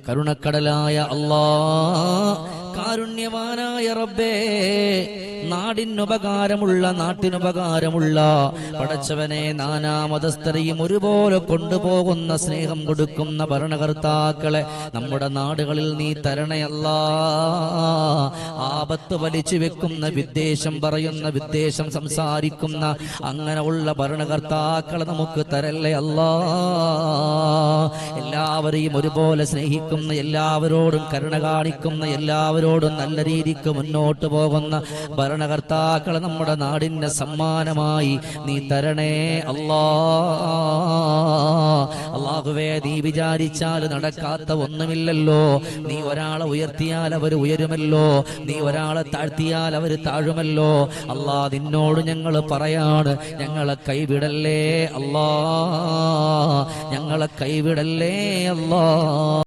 കരുണക്കടലായ അല്ലാ, കാരുണ്യവാനായ റബ്ബേ, നാടിനുപകാരമുള്ള നാട്ടിനുപകാരമുള്ള പടച്ചവനെ, നാനാമതസ്ഥരെയും ഒരുപോലെ കൊണ്ടുപോകുന്ന സ്നേഹം കൊടുക്കുന്ന ഭരണകർത്താക്കളെ നമ്മുടെ നാടുകളിൽ നീ തരണേ അല്ലാ. ആപത്ത് വലിച്ചു വെക്കുന്ന, വിദ്വേഷം പറയുന്ന, വിദ്വേഷം സംസാരിക്കുന്ന അങ്ങനെ ഉള്ള ഭരണകർത്താക്കളെ നമുക്ക് തരല്ലേ അല്ലാ. എല്ലാവരെയും ഒരുപോലെ സ്നേഹിക്കുന്ന, എല്ലാവരോടും കരുണ കാണിക്കുന്ന, എല്ലാവരോടും നല്ല രീതിക്ക് മുന്നോട്ട് പോകുന്ന ഭരണകർത്താക്കളെ നമ്മുടെ നാടിന്റെ സമ്മാനമായി നീ തരണേ അല്ലാ. അല്ലാഹുവേ, നീ വിചാരിച്ചാൽ നടക്കാത്ത ഒന്നുമില്ലല്ലോ. നീ ഒരാളെ ഉയർത്തിയാൽ അവർ ഉയരുമല്ലോ, നീ ഒരാളെ താഴ്ത്തിയാൽ അവർ താഴുമല്ലോ. അല്ലാ, നിന്നോട് ഞങ്ങൾ പറയാണ്, ഞങ്ങളെ കൈവിടല്ലേ അല്ലാ, ഞങ്ങളെ കൈവിടല്ലേ അല്ലാ.